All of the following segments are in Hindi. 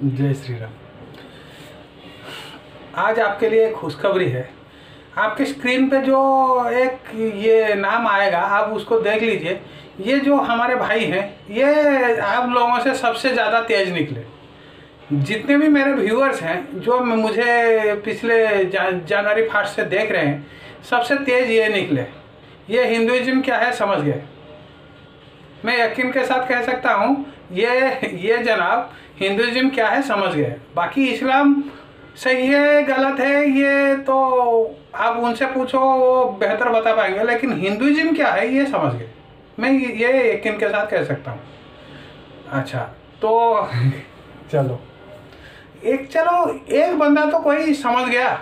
जय श्री राम। आज आपके लिए एक खुशखबरी है। आपके स्क्रीन पे जो एक ये नाम आएगा आप उसको देख लीजिए। ये जो हमारे भाई हैं ये आप लोगों से सबसे ज़्यादा तेज निकले। जितने भी मेरे व्यूअर्स हैं जो मुझे पिछले जनवरी फर्स्ट से देख रहे हैं, सबसे तेज ये निकले। ये हिंदुइज्म क्या है समझ गए। मैं यकीन के साथ कह सकता हूँ ये जनाब हिंदुइज्म क्या है समझ गए। बाकी इस्लाम सही है गलत है ये तो आप उनसे पूछो, वो बेहतर बता पाएंगे, लेकिन हिंदुइज्म क्या है ये समझ गए। मैं ये यकीन के साथ कह सकता हूँ। अच्छा तो चलो एक बंदा तो कोई समझ गया,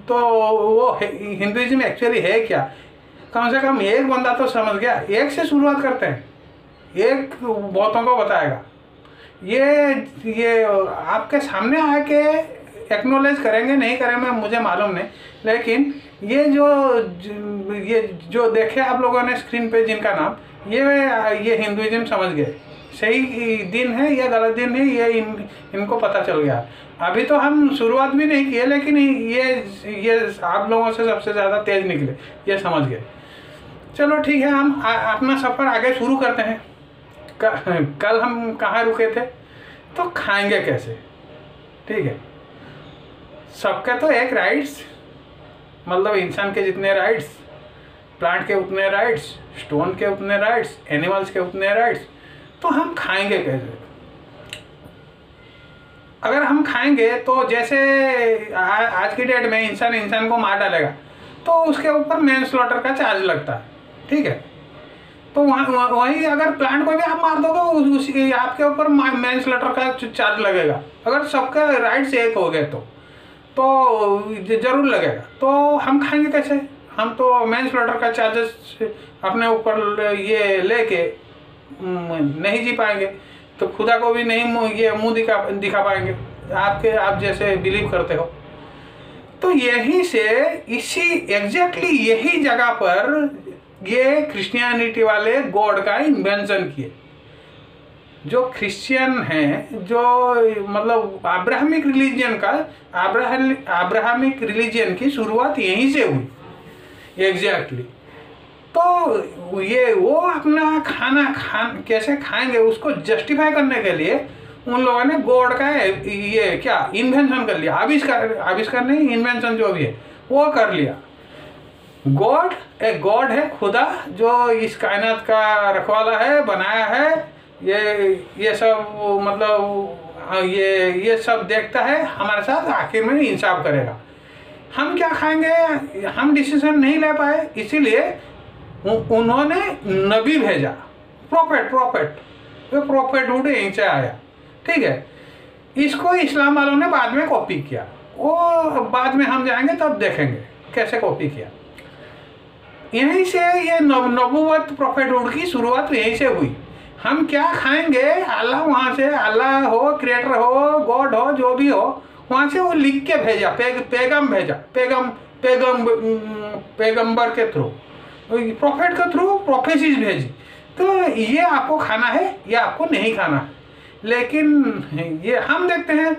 तो वो हिंदुइज्म एक्चुअली है क्या, कम से कम एक बंदा तो समझ गया। एक से शुरुआत करते हैं, एक बहुतों को बताएगा। ये आपके सामने आके एक्नॉलेज करेंगे नहीं करेंगे मुझे मालूम नहीं, लेकिन ये जो देखे आप लोगों ने स्क्रीन पे जिनका नाम, ये हिंदुइज्म समझ गए। सही दिन है या गलत दिन है ये इनको पता चल गया। अभी तो हम शुरुआत भी नहीं किए, लेकिन ये आप लोगों से सबसे ज़्यादा तेज निकले, ये समझ गए। चलो ठीक है, हम अपना सफ़र आगे शुरू करते हैं। कल हम कहाँ रुके थे, तो खाएंगे कैसे। ठीक है, सबके तो एक राइट्स, मतलब इंसान के जितने राइट्स, प्लांट के उतने राइट्स, स्टोन के उतने राइट्स, एनिमल्स के उतने राइट्स, तो हम खाएंगे कैसे। अगर हम खाएंगे तो जैसे आज की डेट में इंसान को मार डालेगा तो उसके ऊपर मैनस्लॉटर का चार्ज लगता है। ठीक है, तो वहीं अगर प्लांट को भी आप मार दो तो आपके ऊपर मैनस्लॉटर का चार्ज लगेगा। अगर सबका राइट्स एक हो गए तो जरूर लगेगा। तो हम खाएंगे कैसे, हम तो मैनस्लॉटर का चार्जेस अपने ऊपर ये लेके नहीं जी पाएंगे, तो खुदा को भी नहीं ये मुंह दिखा पाएंगे आप जैसे बिलीव करते हो। तो यहीं से एग्जैक्टली यही जगह पर ये क्रिश्चियनिटी वाले गॉड का इन्वेंशन किए। जो क्रिश्चियन हैं, जो मतलब अब्राहमिक रिलीजन की शुरुआत यहीं से हुई एग्जैक्टली। तो ये वो अपना खाना कैसे खाएंगे उसको जस्टिफाई करने के लिए उन लोगों ने गॉड का ये क्या इन्वेंशन कर लिया। आविष्कार नहीं, इन्वेंशन जो भी है वो कर लिया। गॉड एक गॉड है, खुदा, जो इस कायनात का रखवाला है, बनाया है। ये सब मतलब ये सब देखता है, हमारे साथ आखिर में इंसाफ करेगा। हम क्या खाएंगे हम डिसीजन नहीं ले पाए, इसीलिए उन्होंने नबी भेजा, प्रोफेटहुड यहीं से आया। ठीक है, इसको इस्लाम वालों ने बाद में कॉपी किया, वो बाद में हम जाएंगे तब देखेंगे कैसे कॉपी किया। यहीं से ये नबूवत प्रोफेटहुड की शुरुआत यहीं से हुई। हम क्या खाएंगे, अल्लाह वहाँ से, अल्लाह हो, क्रिएटर हो, गॉड हो, जो भी हो, वहाँ से वो लिख के भेजा, पैगम भेजा, पैगंबर के थ्रू, प्रॉफिट के थ्रू प्रोफेसीज भेजी। तो ये आपको खाना है या आपको नहीं खाना है। लेकिन ये हम देखते हैं,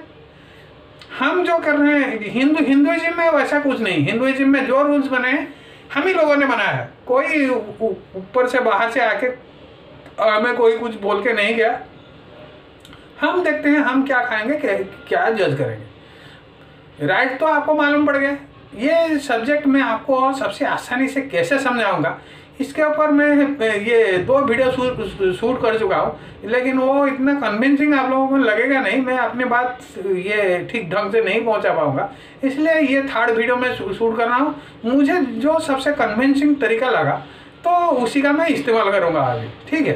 हम जो कर रहे हैं हिंदुइज्म में वैसा कुछ नहीं। हिंदुइज्म में जो रूल्स बने हैं हम ही लोगों ने बनाया है, कोई ऊपर से बाहर से आके हमें कोई कुछ बोल के नहीं गया। हम देखते हैं हम क्या खाएंगे, क्या जज करेंगे। राइट तो आपको मालूम पड़ गया। ये सब्जेक्ट मैं आपको सबसे आसानी से कैसे समझाऊंगा, इसके ऊपर मैं ये 2 वीडियो शूट कर चुका हूँ, लेकिन वो इतना कन्विंसिंग आप लोगों को लगेगा नहीं। मैं अपनी बात ये ठीक ढंग से नहीं पहुँचा पाऊँगा, इसलिए ये 3rd वीडियो में शूट कर रहा हूँ। मुझे जो सबसे कन्विंसिंग तरीका लगा तो उसी का मैं इस्तेमाल करूँगा आगे। ठीक है,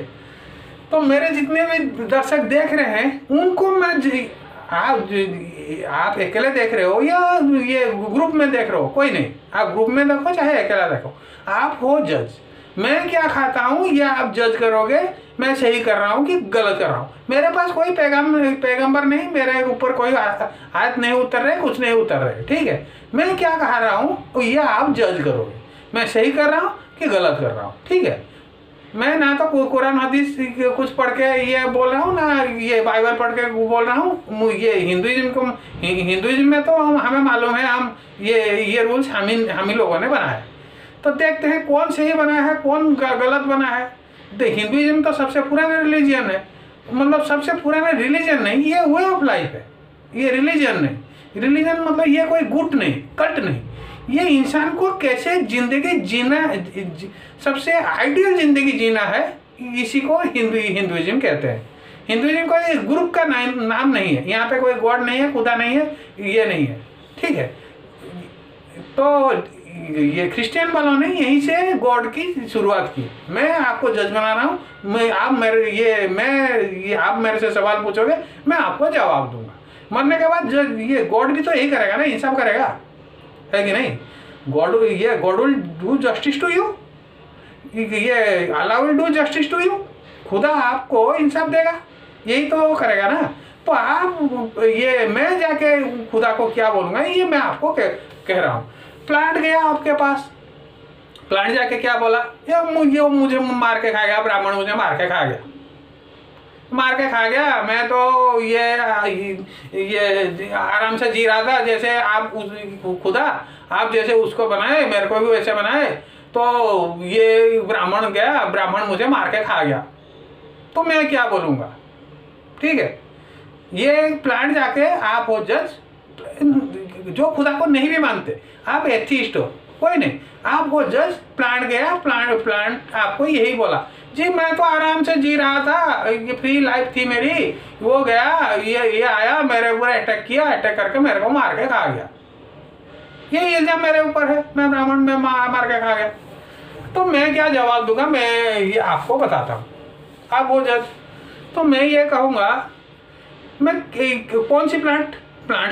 तो मेरे जितने भी दर्शक देख रहे हैं उनको मैं आप अकेले देख रहे हो या ये ग्रुप में देख रहे हो, कोई नहीं, आप ग्रुप में देखो चाहे अकेला देखो, आप हो जज। मैं क्या खाता हूँ या आप जज करोगे मैं सही कर रहा हूँ कि गलत कर रहा हूँ। मेरे पास कोई पैगंबर नहीं, मेरे ऊपर कोई आयत नहीं उतर रहे, कुछ नहीं उतर रहे। ठीक है, मैं क्या कह रहा हूँ या आप जज करोगे मैं सही कर रहा हूँ कि गलत कर रहा हूँ। ठीक है, मैं ना तो कुरान हदीस कुछ पढ़ के ये बोल रहा हूँ, ना ये बाइबल पढ़ के बोल रहा हूँ। ये हिंदुइज्म में तो हमें मालूम है, हम ये रूल्स हम ही लोगों ने बनाए। तो देखते हैं कौन सही बना है, कौन गलत बना है। हिंदुइज्म तो सबसे पुराना रिलीजन है, मतलब सबसे पुराना रिलीजन नहीं, ये वे ऑफ लाइफ है, ये रिलीजन नहीं। रिलीजन मतलब ये कोई गुट नहीं, कल्ट नहीं, ये इंसान को कैसे जिंदगी जीना, सबसे आइडियल जिंदगी जीना है, इसी को हिंदुइज्म कहते हैं। हिंदुइज्म कोई ग्रुप का नाम नहीं है, यहाँ पे कोई गॉड नहीं है, खुदा नहीं है, ये नहीं है, ठीक है। तो ये क्रिश्चियन वालों ने यहीं से गॉड की शुरुआत की। मैं आपको जज बना रहा हूँ, आप मेरे से सवाल पूछोगे, मैं आपको जवाब दूंगा। मरने के बाद जज ये गॉड भी तो यही करेगा ना, इंसाफ करेगा, है कि नहीं? God will do justice to you, ये Allah will do justice to you. खुदा आपको इंसाफ देगा, यही तो करेगा ना। तो आप मैं जाके खुदा को क्या बोलूँगा, ये मैं आपको कह रहा हूँ। प्लांट गया आपके पास, प्लांट जाके क्या बोला, ये मुझे मार के खा गया, ब्राह्मण मुझे मार के खा गया, मैं तो ये आराम से जी रहा था, जैसे आप खुदा आप जैसे उसको बनाए मेरे को भी वैसे बनाए, तो ये ब्राह्मण गया, ब्राह्मण मुझे मार के खा गया, तो मैं क्या बोलूँगा? ठीक है, ये प्लांट जाके आप हो जज, जो खुदा को नहीं भी मानते, आप एथीस्ट हो, कोई नहीं, आप वो जज। प्लांट गया, प्लांट आपको यही बोला, जी मैं तो आराम से जी रहा था, ये फ्री लाइफ थी मेरी, वो गया, ये आया मेरे ऊपर अटैक किया, अटैक करके मेरे को मार के खा गया, ये इल्जाम मेरे ऊपर है, मैं ब्राह्मण में मार के खा गया। तो मैं क्या जवाब दूंगा, मैं ये आपको बताता हूँ, आप वो जज। तो मैं ये कहूँगा, मैं कौन सी प्लांट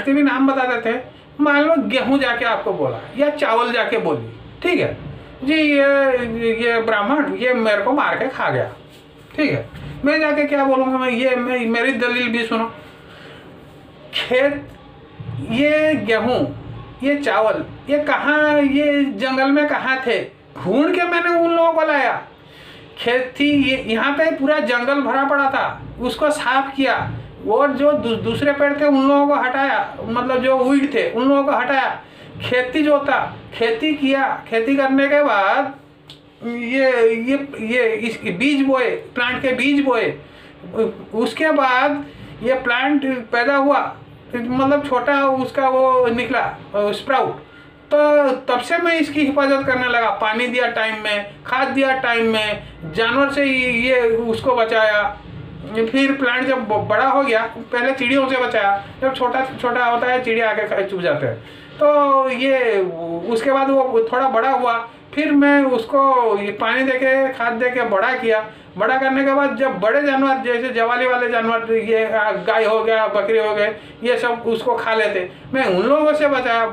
के भी नाम बता देते हैं। मान लो गेहूँ जाके आपको बोला, या चावल जाके बोली, ठीक है जी, ये ब्राह्मण ये मेरे को मार के खा गया, ठीक है। मैं जाके क्या बोलूँगा, मैं मेरी दलील भी सुनो। खेत, ये गेहूँ, ये चावल, ये कहाँ, ये जंगल में कहाँ थे, ढूंढ के मैंने उन लोगों को लाया। खेत थी, ये यहाँ पे पूरा जंगल भरा पड़ा था, उसको साफ किया, और जो दूसरे पेड़ थे उन लोगों को हटाया, मतलब जो वीड थे उन लोगों को हटाया, खेती जोता, खेती किया, खेती करने के बाद इस बीज बोए, प्लांट के बीज बोए, उसके बाद ये प्लांट पैदा हुआ, मतलब छोटा उसका वो निकला स्प्राउट। तो तब से मैं इसकी हिफाजत करने लगा, पानी दिया टाइम में, खाद दिया टाइम में, जानवर से ये उसको बचाया। फिर प्लांट जब बड़ा हो गया, पहले चिड़ियों से बचाया, जब छोटा होता है चिड़िया आके चुप जाते हैं, तो ये उसके बाद वो थोड़ा बड़ा हुआ, फिर मैं उसको ये पानी देके खाद देके बड़ा किया। बड़ा करने के बाद जब बड़े जानवर, जैसे जवाली वाले जानवर, ये गाय हो गया, बकरी हो गए, ये सब उसको खा लेते, मैं उन लोगों से बचाया।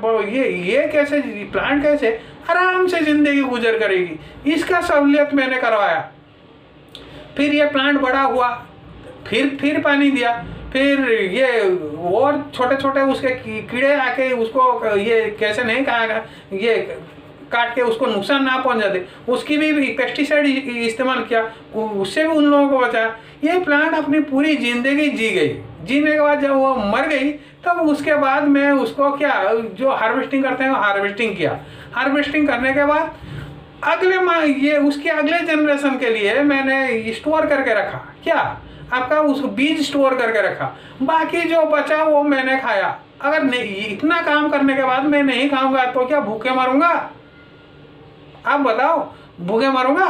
ये कैसे प्लांट कैसे आराम से ज़िंदगी गुजर करेगी, इसका सहूलियत मैंने करवाया। फिर ये प्लांट बड़ा हुआ, फिर पानी दिया, फिर ये और छोटे छोटे उसके कीड़े आके उसको ये कैसे नहीं खाएगा, ये काट के उसको नुकसान ना पहुंचाते, उसकी भी पेस्टिसाइड इस्तेमाल किया, उससे भी उन लोगों को बचाया। ये प्लांट अपनी पूरी जिंदगी जी गई। जीने के बाद जब वो मर गई, तब उसके बाद मैं उसको क्या, जो हार्वेस्टिंग करते हैं हार्वेस्टिंग किया। हार्वेस्टिंग करने के बाद ये उसके अगले जनरेशन के लिए मैंने स्टोर करके रखा, क्या आपका उस बीज स्टोर करके रखा, बाकी जो बचा वो मैंने खाया। अगर नहीं, इतना काम करने के बाद मैं नहीं खाऊंगा तो क्या भूखे मरूंगा? आप बताओ, भूखे मरूंगा?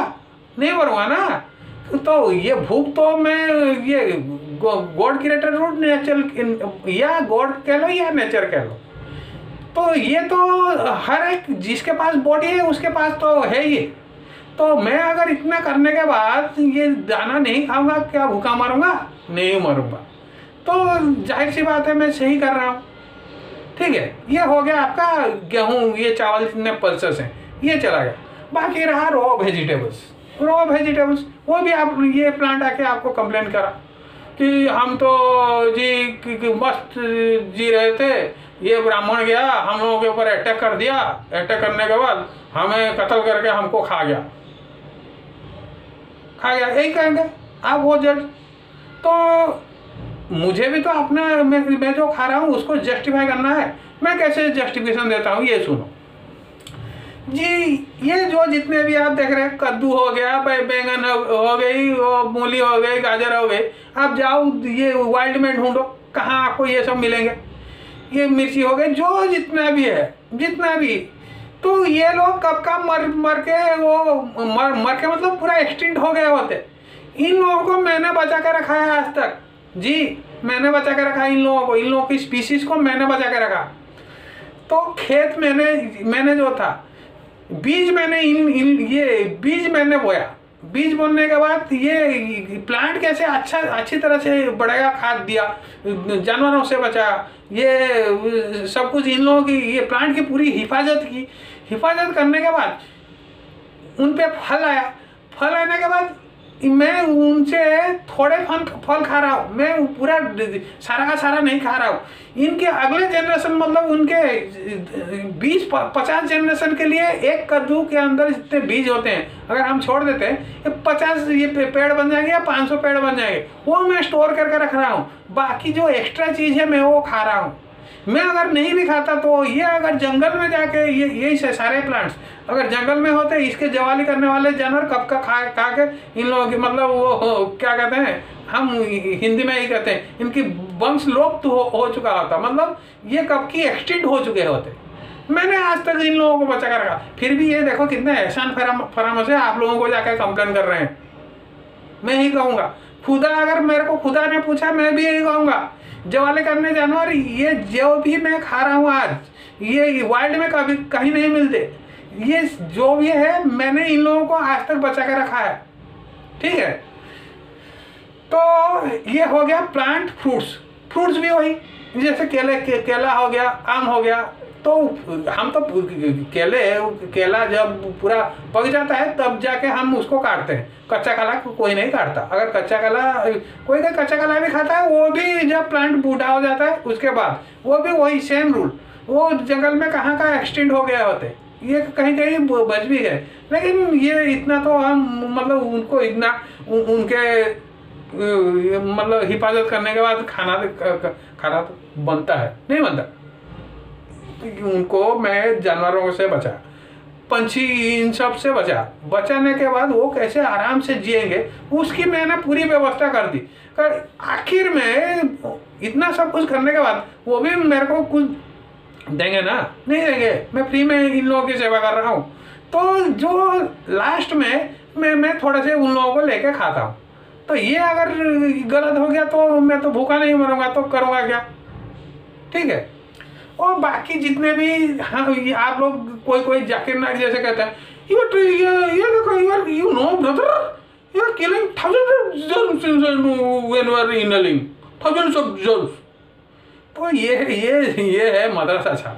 नहीं मरूंगा ना। तो ये भूख तो मैं ये गॉड क्रिएटेड रूट नेचर, या गॉड कह लो या नेचर कह लो, तो ये तो हर एक जिसके पास बॉडी है उसके पास तो है ये। तो मैं अगर इतना करने के बाद ये दाना नहीं खाऊंगा, क्या भूखा मरूंगा? नहीं मरूंगा। तो जाहिर सी बात है मैं सही कर रहा हूँ, ठीक है। ये हो गया आपका गेहूँ, ये चावल जितने पल्सेस हैं ये चला गया। बाकी रहा रॉ वेजिटेबल्स, वो भी आप ये प्लांट आके आपको कंप्लेन करा कि हम तो जी मस्त जी रहे थे, ये ब्राह्मण गया हम लोगों के ऊपर अटैक कर दिया, अटैक करने के बाद हमें कत्ल करके हमको खा खा गया, यही कहेंगे आप वो जज। तो मुझे भी तो अपना मैं जो खा रहा हूँ उसको जस्टिफाई करना है। मैं कैसे जस्टिफिकेशन देता हूँ ये सुनो जी। ये जो जितने भी आप देख रहे हैं, कद्दू हो गया, बैंगन हो गई, वो मूली हो गई, गाजर हो गई, आप जाओ ये वाइल्ड में ढूंढो, कहाँ आपको ये सब मिलेंगे। ये मिर्ची हो गई, जो जितना भी है, जितना भी, तो ये लोग कब का मर के वो मर के मतलब पूरा एक्सटिंक्ट हो गए होते। इन लोगों को मैंने बचा के रखा है आज तक जी, मैंने बचा के रखा है इन लोगों को, इन लोगों की स्पीसीज को मैंने बचा के रखा। तो खेत मैंने जो था, बीज मैंने ये बीज मैंने बोया। बीज बोने के बाद ये प्लांट कैसे अच्छी तरह से बढ़ेगा, खाद दिया, जानवरों से बचाया, ये सब कुछ इन लोगों की, ये प्लांट की पूरी हिफाजत की। हिफाजत करने के बाद उन पे फल आया। फल आने के बाद मैं उनसे थोड़े फल खा रहा हूँ, मैं पूरा सारा का सारा नहीं खा रहा हूँ। इनके अगले जनरेशन मतलब उनके 20-50 जनरेशन के लिए एक कद्दू के अंदर जितने बीज होते हैं अगर हम छोड़ देते हैं, ये 50 ये पेड़ बन जाएंगे या 500 पेड़ बन जाएंगे, वो मैं स्टोर करके रख रहा हूँ। बाकी जो एक्स्ट्रा चीज़ है मैं वो खा रहा हूँ। मैं अगर नहीं भी खाता तो ये अगर जंगल में जाके यही से सारे प्लांट्स अगर जंगल में होते, इसके जवाली करने वाले जानवर कब का खा के इन लोगों की मतलब वो क्या कहते हैं, हम हिंदी में ही कहते हैं, इनकी वंश लोप हो चुका होता, मतलब ये कब की एक्सटिंक्ट हो चुके होते। मैंने आज तक इन लोगों को बचा कर रखा। फिर भी ये देखो कितने एहसान फरामोश है, आप लोगों को जाकर कंप्लेन कर रहे हैं। मैं ही कहूँगा, खुदा अगर मेरे को खुदा ने पूछा मैं भी यही कहूँगा, जवाली करने जानवर ये जो भी मैं खा रहा हूँ आज, ये वाइल्ड में कभी कहीं नहीं मिलते। ये जो भी है मैंने इन लोगों को आज तक बचा के रखा है, ठीक है। तो ये हो गया प्लांट। फ्रूट्स भी वही, जैसे केला हो गया, आम हो गया। तो हम तो केला जब पूरा पक जाता है तब जाके हम उसको काटते हैं, कच्चा केला कोई नहीं काटता। अगर कच्चा केला कोई कच्चा केला भी खाता है, वो भी जब प्लांट बूढ़ा हो जाता है उसके बाद वो भी वही सेम रूल, वो जंगल में कहाँ का एक्सटेंड हो गए होते, ये कहीं कहीं बच भी गए। लेकिन ये इतना तो हम मतलब उनको इतना उनके मतलब हिफाजत करने के बाद खाना तो बनता है, नहीं बनता। उनको मैं जानवरों से बचा, पंछी इन सब से बचाने के बाद वो कैसे आराम से जिएंगे उसकी मैंने पूरी व्यवस्था कर दी। आखिर में इतना सब कुछ करने के बाद वो भी मेरे को कुछ देंगे ना, नहीं देंगे। मैं फ्री में इन लोगों की सेवा कर रहा हूँ, तो जो लास्ट में मैं थोड़े से उन लोगों को लेके खाता हूँ। तो ये अगर गलत हो गया तो मैं तो भूखा नहीं मरूंगा, तो करूँगा क्या, ठीक है। और बाकी जितने भी हाँ, आप लोग कोई जाकिर नाइक जैसे कहते हैं, you know brother, you are killing thousands of germs। तो ये है मदरसा छाप।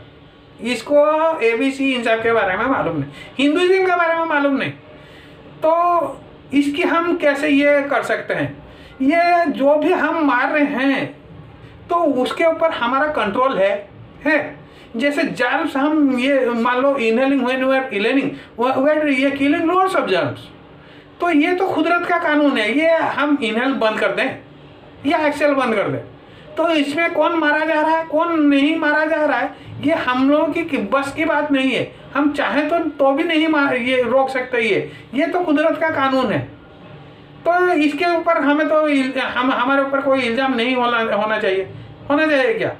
इसको ABC इन सब के बारे में मालूम नहीं, हिंदुइज्म के बारे में मालूम नहीं, तो इसकी हम कैसे ये कर सकते हैं। ये जो भी हम मार रहे हैं तो उसके ऊपर हमारा कंट्रोल है। जैसे जर्म्स हम ये मान लो inhaling when we are inhaling ये किलिंग लॉट्स ऑफ जर्म्स, तो ये तो कुदरत का कानून है। ये हम इनहेल बंद कर दें या एक्सेल बंद कर दें, तो इसमें कौन मारा जा रहा है कौन नहीं मारा जा रहा है ये हम लोगों की बस की बात नहीं है। हम चाहें तो भी नहीं ये रोक सकते। ये तो कुदरत का कानून है। तो इसके ऊपर हमें तो हमारे ऊपर कोई इल्ज़ाम नहीं होना चाहिए क्या।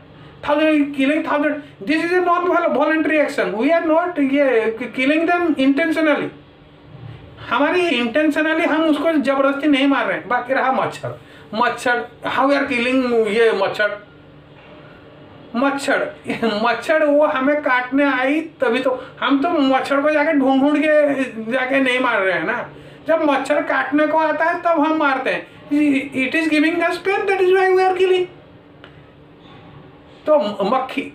killing thousand, this is a non-voluntary action. We are not killing them intentionally. हमारी इंटेंशनली हम उसको जबरदस्ती नहीं मार रहे हैं। बाकी रहा मच्छर, हाउ वी आर किलिंग ये मच्छर वो हमें काटने आई तभी तो हम तो मच्छर को जाके ढूंढ के जाके नहीं मार रहे हैं ना। जब मच्छर काटने को आता है तब हम मारते हैं। It is giving us pain, that is why we are killing. तो मक्खी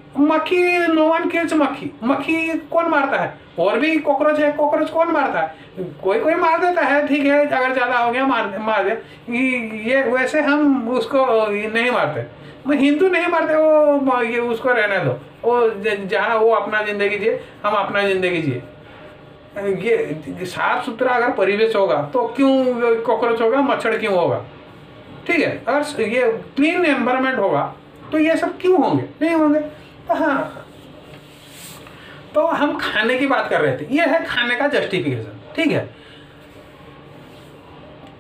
नो वन किल्स मक्खी कौन मारता है? और भी कॉकरोच है, कॉकरोच कौन मारता है? कोई मार देता है, ठीक है, अगर ज़्यादा हो गया मार दे। ये वैसे हम उसको नहीं मारते। हिंदू नहीं मारते, वो ये उसको रहने दो, वो जहाँ वो अपना ज़िंदगी जिए, हम अपना ज़िंदगी जिए। ये साफ सुथरा अगर परिवेश होगा तो क्यों कॉकरोच होगा, मच्छर क्यों होगा, ठीक है। अगर ये क्लीन एनवायरनमेंट होगा तो ये सब क्यों होंगे, नहीं होंगे। तो हाँ, तो हम खाने की बात कर रहे थे, ये है खाने का जस्टिफिकेशन, ठीक है।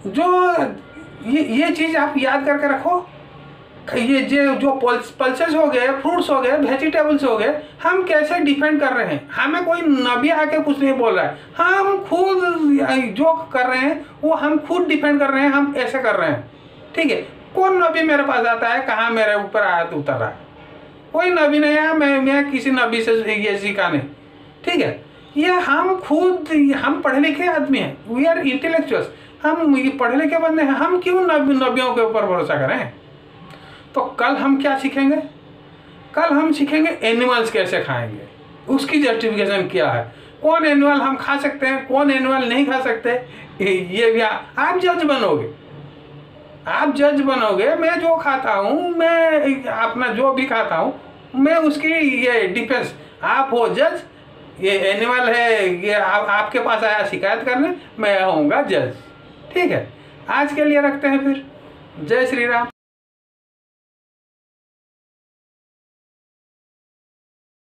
जो ये चीज आप याद करके रखो, ये जो पल्सेस हो गए, फ्रूट्स हो गए, वेजिटेबल्स हो गए, हम कैसे डिफेंड कर रहे हैं। हमें कोई नबी आके कुछ नहीं बोल रहा है, हम खुद जो कर रहे हैं वो हम खुद डिफेंड कर रहे हैं, हम ऐसे कर रहे हैं, ठीक है। कौन नबी मेरे पास आता है, कहाँ मेरे ऊपर आयत उतर रहा है, कोई नबी नहीं है। मैं किसी नबी से ये सीखा नहीं, ठीक है। ये हम खुद, हम पढ़े लिखे आदमी हैं, वी आर इंटेलेक्चुअल्स, हम ये पढ़े लिखे बंदे हैं, हम क्यों नबियों के ऊपर भरोसा करें। तो कल हम क्या सीखेंगे, कल हम सीखेंगे एनिमल्स कैसे खाएंगे, उसकी जस्टिफिकेशन क्या है, कौन एनिमल हम खा सकते हैं, कौन एनिमल नहीं खा सकते। ये भी आप जज बनोगे, आप जज बनोगे। मैं जो खाता हूँ, मैं अपना जो भी खाता हूँ, मैं उसकी ये डिफेंस, आप हो जज। ये एनिमल है, ये आपके पास आया शिकायत करने, मैं होऊंगा जज, ठीक है। आज के लिए रखते हैं फिर। जय श्री राम।